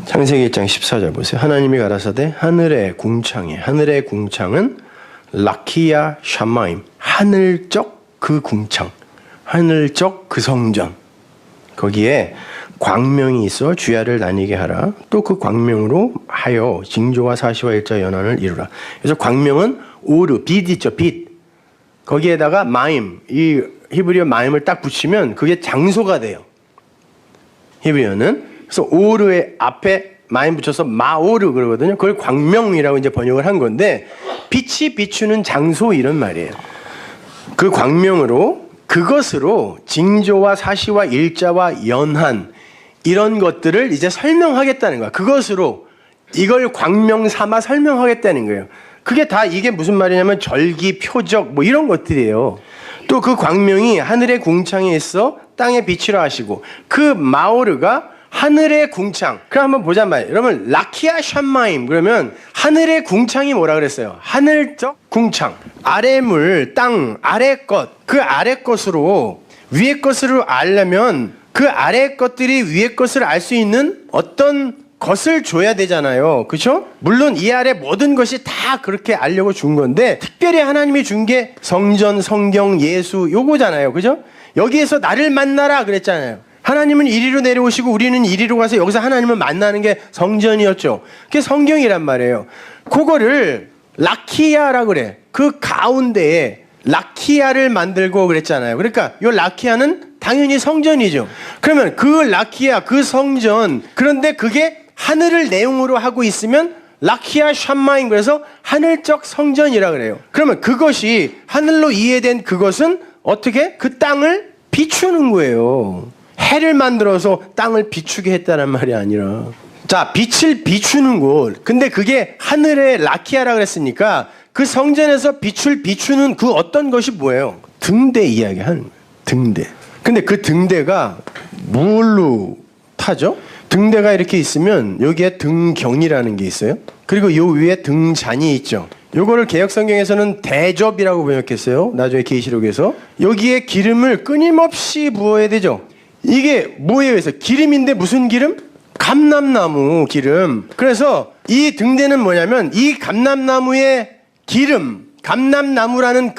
창세기 1장 14절 보세요. 하나님이 가라사대 하늘의 궁창에, 하늘의 궁창은 라키야 샤마임, 하늘적 그 궁창, 하늘적 그 성전, 거기에 광명이 있어 주야를 나뉘게 하라. 또 그 광명으로 하여 징조와 사시와 일자 연한을 이루라. 그래서 광명은 오르, 빛 있죠, 빛. 거기에다가 마임, 이 히브리어 마임을 딱 붙이면 그게 장소가 돼요. 히브리어는. 그래서 오르의 앞에 마임 붙여서 마오르 그러거든요. 그걸 광명이라고 이제 번역을 한 건데, 빛이 비추는 장소 이런 말이에요. 그 광명으로, 그것으로 징조와 사시와 일자와 연한 이런 것들을 이제 설명하겠다는 거야. 그것으로 이걸 광명 삼아 설명하겠다는 거예요. 그게 다 이게 무슨 말이냐면 절기, 표적 뭐 이런 것들이에요. 또 그 광명이 하늘의 궁창에 있어 땅에 빛이라 하시고, 그 마오르가 하늘의 궁창. 그럼 한번 보자 말이에요. 여러분 라키아 샴마임 그러면 하늘의 궁창이 뭐라 그랬어요? 하늘적 궁창. 아래 물, 땅, 아래 것. 그 아래 것으로 위의 것을 알려면 그 아래 것들이 위의 것을 알 수 있는 어떤 것을 줘야 되잖아요. 그렇죠? 물론 이 아래 모든 것이 다 그렇게 알려고 준 건데, 특별히 하나님이 준 게 성전, 성경, 예수 요거잖아요. 그죠? 여기에서 나를 만나라 그랬잖아요. 하나님은 이리로 내려오시고 우리는 이리로 가서 여기서 하나님을 만나는 게 성전이었죠. 그게 성경이란 말이에요. 그거를 라키아라 그래. 그 가운데에 라키아를 만들고 그랬잖아요. 그러니까 이 라키아는 당연히 성전이죠. 그러면 그 라키아, 그 성전, 그런데 그게 하늘을 내용으로 하고 있으면 라키아 샴마인, 그래서 하늘적 성전이라 그래요. 그러면 그것이 하늘로 이해된 그것은 어떻게? 그 땅을 비추는 거예요. 해를 만들어서 땅을 비추게 했다는 말이 아니라, 자, 빛을 비추는 곳. 근데 그게 하늘의 라키아라 그랬으니까 그 성전에서 빛을 비추는 그 어떤 것이 뭐예요? 등대 이야기하는 거예요. 등대. 근데 그 등대가 뭘로 타죠? 등대가 이렇게 있으면 여기에 등경이라는 게 있어요. 그리고 요 위에 등잔이 있죠. 요거를 개역성경에서는 대접이라고 번역했어요. 나중에 계시록에서. 여기에 기름을 끊임없이 부어야 되죠. 이게 뭐예요? 그래서 기름인데 무슨 기름? 감람나무 기름. 그래서 이 등대는 뭐냐면 이 감람나무의 기름, 감람나무라는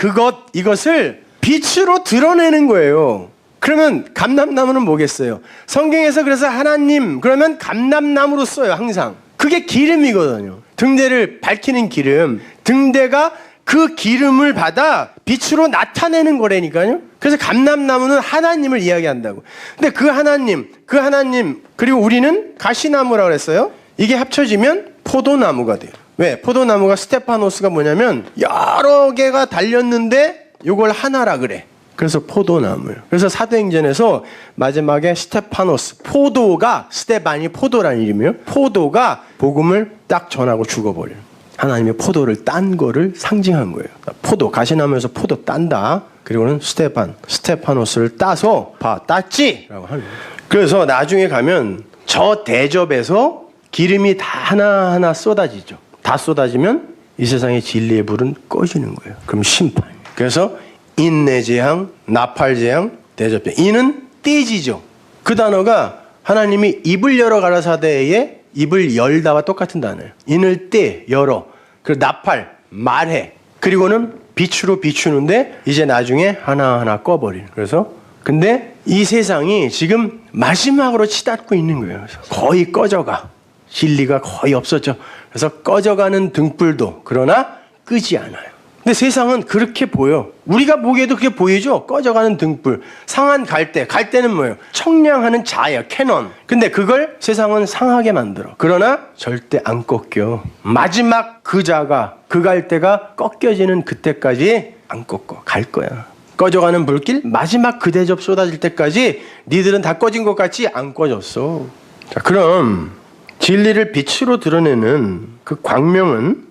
이것을 빛으로 드러내는 거예요. 그러면 감람나무는 뭐겠어요? 성경에서 그래서 하나님 그러면 감람나무로 써요. 항상. 그게 기름이거든요. 등대를 밝히는 기름. 등대가 그 기름을 받아 빛으로 나타내는 거라니까요. 그래서 감람나무는 하나님을 이야기한다고. 근데 그 하나님 그리고 우리는 가시나무라고 그랬어요. 이게 합쳐지면 포도나무가 돼요. 왜? 포도나무가 스테파노스가 뭐냐면 여러 개가 달렸는데 이걸 하나라 그래. 그래서 포도나무예요. 그래서 사도행전에서 마지막에 스테파노스, 포도가, 스테반이 포도라는 이름이에요. 포도가 복음을 딱 전하고 죽어버려요. 하나님의 포도를 딴 거를 상징한 거예요. 포도, 가시나무에서 포도 딴다. 그리고는 스테파노스를 따서 땄지! 라고 하는 거예요. 그래서 나중에 가면 저 대접에서 기름이 다 하나하나 쏟아지죠. 다 쏟아지면 이 세상의 진리의 불은 꺼지는 거예요. 그럼 심판. 그래서 인내재앙, 나팔재앙, 대접재. 이는 떼지죠. 그 단어가 하나님이 입을 열어 가라사대에 입을 열다와 똑같은 단어예요. 인을 떼, 열어. 그리고 나팔, 말해. 그리고는 빛으로 비추는데 이제 나중에 하나하나 꺼버리는. 그래서 근데 이 세상이 지금 마지막으로 치닫고 있는 거예요. 그래서 거의 꺼져가. 진리가 거의 없었죠. 그래서 꺼져가는 등불도 그러나 끄지 않아요. 근데 세상은 그렇게 보여. 우리가 보기에도 그렇게 보이죠? 꺼져가는 등불. 상한 갈대는 뭐예요? 청량하는 자야, 캐논. 근데 그걸 세상은 상하게 만들어. 그러나 절대 안 꺾여. 마지막 그 자가, 그 갈대가 꺾여지는 그때까지 안 꺾어. 갈 거야. 꺼져가는 불길, 마지막 그 대접 쏟아질 때까지 니들은 다 꺼진 것 같지? 안 꺼졌어. 자, 그럼 진리를 빛으로 드러내는 그 광명은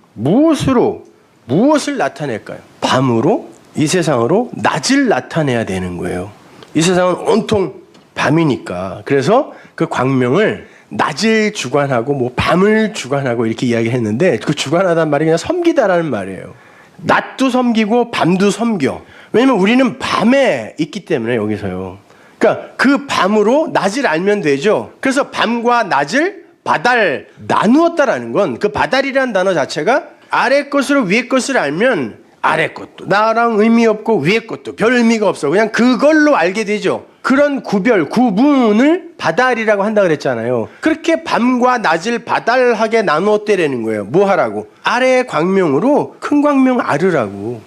무엇을 나타낼까요? 밤으로, 이 세상으로 낮을 나타내야 되는 거예요. 이 세상은 온통 밤이니까. 그래서 그 광명을 낮을 주관하고 밤을 주관하고 이렇게 이야기했는데, 그 주관하다는 말이 그냥 섬기다라는 말이에요. 낮도 섬기고 밤도 섬겨. 왜냐면 우리는 밤에 있기 때문에 여기서요. 그러니까 그 밤으로 낮을 알면 되죠. 그래서 밤과 낮을 바달 나누었다라는 건 그 바달이라는 단어 자체가 아래 것으로 위에 것을 알면 아래 것도 나랑 의미 없고 위에 것도 별 의미가 없어. 그냥 그걸로 알게 되죠. 그런 구분을 바달이라고 한다 그랬잖아요. 그렇게 밤과 낮을 바달하게 나누었대라는 거예요. 뭐 하라고? 아래의 광명으로 큰 광명 아르라고.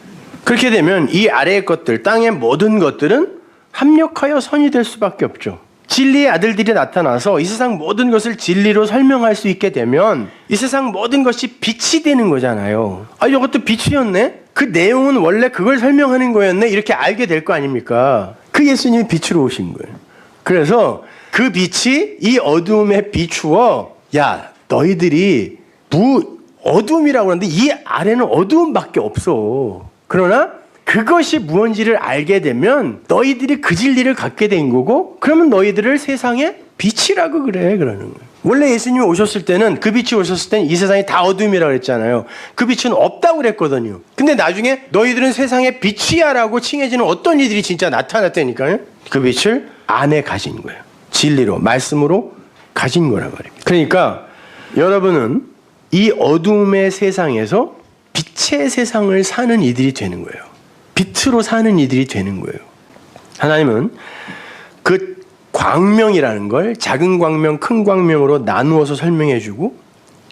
그렇게 되면 이 아래의 것들, 땅의 모든 것들은 합력하여 선이 될 수밖에 없죠. 진리의 아들들이 나타나서 이 세상 모든 것을 진리로 설명할 수 있게 되면 이 세상 모든 것이 빛이 되는 거잖아요. 아, 이것도 빛이었네? 그 내용은 원래 그걸 설명하는 거였네? 이렇게 알게 될 거 아닙니까? 그 예수님이 빛으로 오신 거예요. 그래서 그 빛이 이 어두움에 비추어 야, 너희들이 어두움이라고 하는데 이 아래는 어두움밖에 없어. 그러나 그것이 무엇인지를 알게 되면 너희들이 그 진리를 갖게 된 거고 그러면 너희들을 세상의 빛이라고 그래 그러는 거예요. 원래 예수님이 오셨을 때는 그 빛이 오셨을 때는 이 세상이 다 어둠이라고 그랬잖아요. 그 빛은 없다고 그랬거든요. 근데 나중에 너희들은 세상의 빛이야 라고 칭해지는 어떤 이들이 진짜 나타났다니까요. 그 빛을 안에 가진 거예요. 진리로 말씀으로 가진 거란 말입니다. 그러니까 여러분은 이 어둠의 세상에서 빛의 세상을 사는 이들이 되는 거예요. 빛으로 사는 이들이 되는 거예요. 하나님은 그 광명이라는 걸 작은 광명, 큰 광명으로 나누어서 설명해주고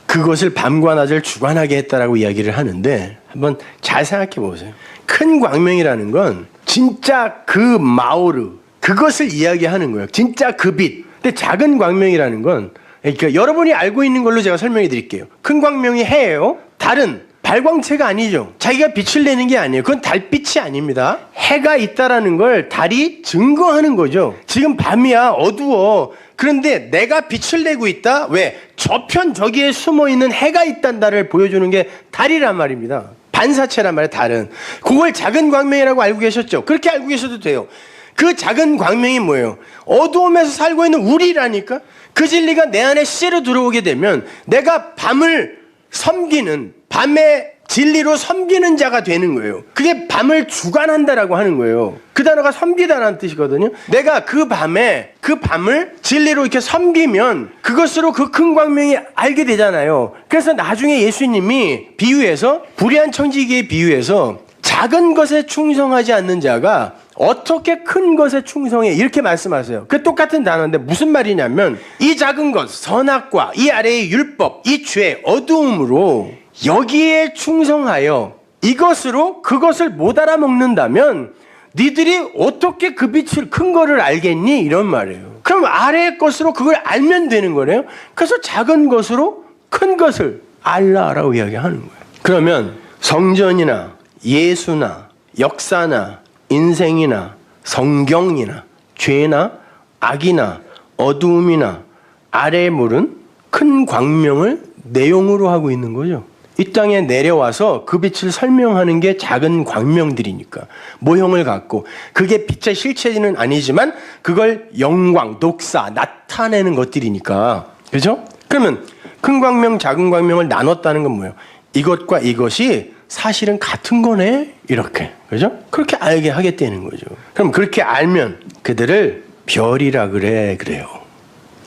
그것을 밤과 낮을 주관하게 했다라고 이야기를 하는데 한번 잘 생각해 보세요. 큰 광명이라는 건 진짜 그 마오르, 그것을 이야기하는 거예요. 진짜 그 빛. 근데 작은 광명이라는 건 그러니까 여러분이 알고 있는 걸로 제가 설명해 드릴게요. 큰 광명이 해예요. 달은 발광체가 아니죠. 자기가 빛을 내는 게 아니에요. 그건 달빛이 아닙니다. 해가 있다라는 걸 달이 증거하는 거죠. 지금 밤이야, 어두워. 그런데 내가 빛을 내고 있다? 왜? 저편 저기에 숨어있는 해가 있단다를 보여주는 게 달이란 말입니다. 반사체란 말이에요, 달은. 그걸 작은 광명이라고 알고 계셨죠? 그렇게 알고 계셔도 돼요. 그 작은 광명이 뭐예요? 어두움에서 살고 있는 우리라니까? 그 진리가 내 안에 씨로 들어오게 되면 내가 밤을 섬기는, 밤의 진리로 섬기는 자가 되는 거예요. 그게 밤을 주관한다라고 하는 거예요. 그 단어가 섬기다라는 뜻이거든요. 내가 그 밤을 진리로 이렇게 섬기면 그것으로 그 큰 광명이 알게 되잖아요. 그래서 나중에 예수님이 비유해서 불의한 청지기에 비유해서 작은 것에 충성하지 않는 자가 어떻게 큰 것에 충성해? 이렇게 말씀하세요. 그 똑같은 단어인데 무슨 말이냐면 이 작은 것, 선악과 이 아래의 율법, 이 죄, 어두움으로 여기에 충성하여 이것으로 그것을 못 알아먹는다면 니들이 어떻게 그 빛을 큰 거를 알겠니? 이런 말이에요. 그럼 아래의 것으로 그걸 알면 되는 거래요. 그래서 작은 것으로 큰 것을 알라라고 이야기하는 거예요. 그러면 성전이나 예수나 역사나 인생이나 성경이나 죄나 악이나 어두움이나 아래의 물은 큰 광명을 내용으로 하고 있는 거죠. 이 땅에 내려와서 그 빛을 설명하는 게 작은 광명들이니까 모형을 갖고 그게 빛의 실체는 아니지만 그걸 영광, 독사, 나타내는 것들이니까 그죠? 그러면 큰 광명, 작은 광명을 나눴다는 건 뭐예요? 이것과 이것이 사실은 같은 거네 이렇게 그죠? 그렇게 알게 하겠다는 거죠. 그럼 그렇게 알면 그들을 별이라 그래요.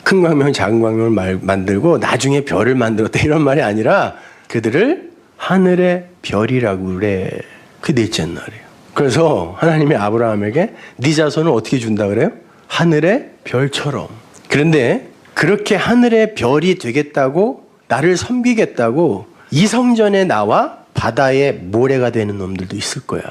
큰 광명, 작은 광명을 만들고 나중에 별을 만들었다 이런 말이 아니라 그들을 하늘의 별이라고 그래. 그 넷째 날이에요. 그래서 하나님이 아브라함에게 네 자손을 어떻게 준다 그래요? 하늘의 별처럼. 그런데 그렇게 하늘의 별이 되겠다고 나를 섬기겠다고 이 성전에 나와 바다의 모래가 되는 놈들도 있을 거야.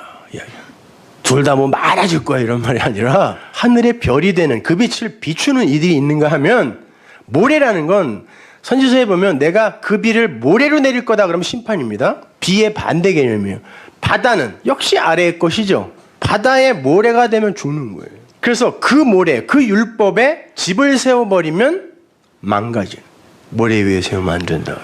둘 다 뭐 많아질 거야 이런 말이 아니라 하늘의 별이 되는 그 빛을 비추는 이들이 있는가 하면 모래라는 건 선지서에 보면 내가 그 비를 모래로 내릴 거다 그러면 심판입니다. 비의 반대 개념이에요. 바다는 역시 아래의 것이죠. 바다에 모래가 되면 죽는 거예요. 그래서 그 모래, 그 율법에 집을 세워버리면 망가져. 모래 위에 세우면 안 된다.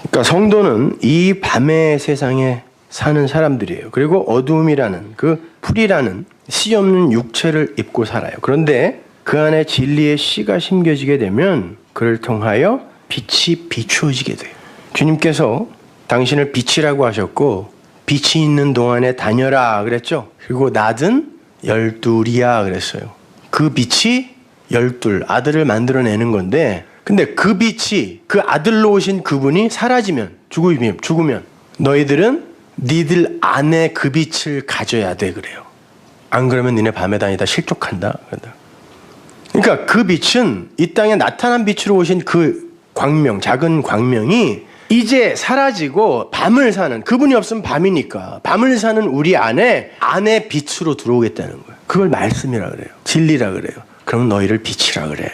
그러니까 성도는 이 밤의 세상에 사는 사람들이에요. 그리고 어두움이라는 그 풀이라는 씨 없는 육체를 입고 살아요. 그런데 그 안에 진리의 씨가 심겨지게 되면 그를 통하여 빛이 비추어지게 돼요. 주님께서 당신을 빛이라고 하셨고 빛이 있는 동안에 다녀라 그랬죠. 그리고 낮은 12이야 그랬어요. 그 빛이 12 아들을 만들어내는 건데 근데 그 빛이 그 아들로 오신 그분이 사라지면 죽으면 너희들은 니들 안에 그 빛을 가져야 돼 그래요. 안 그러면 니네 밤에 다니다 실족한다. 그러니까 그 빛은 이 땅에 나타난 빛으로 오신 그 광명, 작은 광명이 이제 사라지고 밤을 사는, 그분이 없으면 밤이니까 밤을 사는 우리 안에 빛으로 들어오겠다는 거예요. 그걸 말씀이라 그래요. 진리라 그래요. 그럼 너희를 빛이라 그래요.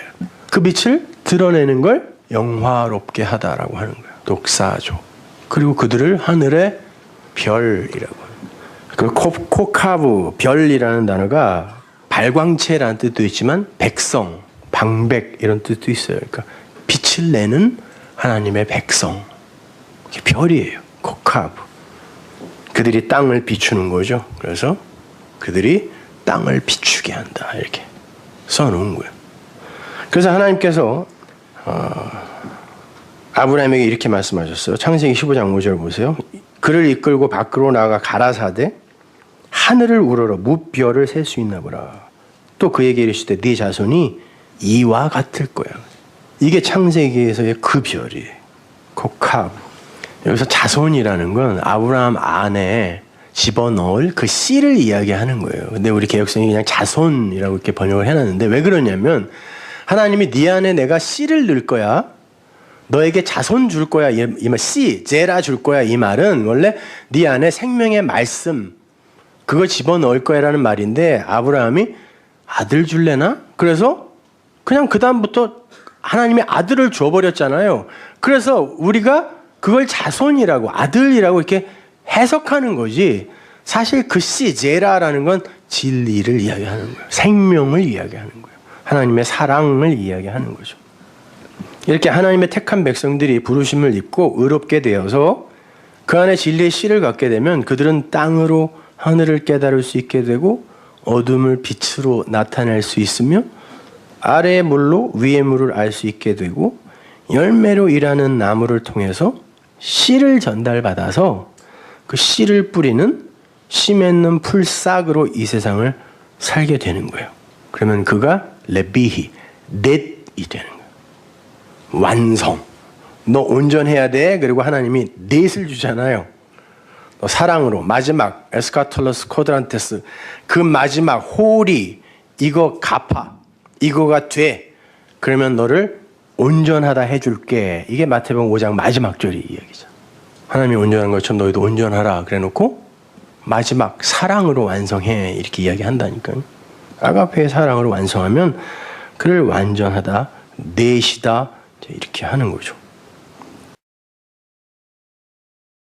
그 빛을 드러내는 걸 영화롭게 하다라고 하는 거예요. 독사조. 그리고 그들을 하늘의 별이라고 해요. 그 코카브, 별이라는 단어가 발광체라는 뜻도 있지만 백성, 방백 이런 뜻도 있어요. 그러니까 빛을 내는 하나님의 백성. 별이에요. 코카브. 그들이 땅을 비추는 거죠. 그래서 그들이 땅을 비추게 한다. 이렇게 써놓은 거예요. 그래서 하나님께서 아브라함에게 이렇게 말씀하셨어요. 창세기 15장 5절 보세요. 그를 이끌고 밖으로 나가 가라사대 하늘을 우러러 무별을 셀 수 있나 보라. 또 그에게 이르시되 네 자손이 이와 같을 거야. 이게 창세기에서의 그 별이에요. 코카브. 여기서 자손이라는 건 아브라함 안에 집어넣을 그 씨를 이야기하는 거예요. 근데 우리 개혁성이 그냥 자손이라고 이렇게 번역을 해놨는데 왜 그러냐면 하나님이 네 안에 내가 씨를 넣을 거야. 너에게 자손 줄 거야. 이 말, 씨, 제라 줄 거야. 이 말은 원래 네 안에 생명의 말씀 그걸 집어넣을 거야라는 말인데 아브라함이 아들 줄래나? 그래서 그냥 그 다음부터 하나님의 아들을 줘버렸잖아요. 그래서 우리가 그걸 자손이라고 아들이라고 이렇게 해석하는 거지 사실 그 씨, 제라라는 건 진리를 이야기하는 거예요. 생명을 이야기하는 거예요. 하나님의 사랑을 이야기하는 거죠. 이렇게 하나님의 택한 백성들이 부르심을 입고 의롭게 되어서 그 안에 진리의 씨를 갖게 되면 그들은 땅으로 하늘을 깨달을 수 있게 되고 어둠을 빛으로 나타낼 수 있으며 아래의 물로 위의 물을 알 수 있게 되고 열매로 일하는 나무를 통해서 씨를 전달받아서 그 씨를 뿌리는 씨 맺는 풀싹으로 이 세상을 살게 되는 거예요. 그러면 그가 레비히, 넷이 되는 거예요. 완성. 너 온전해야 돼. 그리고 하나님이 넷을 주잖아요. 너 사랑으로 마지막 에스카톨로스 코드란테스 그 마지막 홀이 이거 갚아. 이거가 돼. 그러면 너를 온전하다 해줄게. 이게 마태복음 5장 마지막 절이 이야기죠. 하나님이 온전한 것처럼 너희도 온전하라. 그래놓고 마지막 사랑으로 완성해. 이렇게 이야기한다니까요. 아가페의 사랑으로 완성하면 그를 완전하다, 넷이다 이렇게 하는 거죠.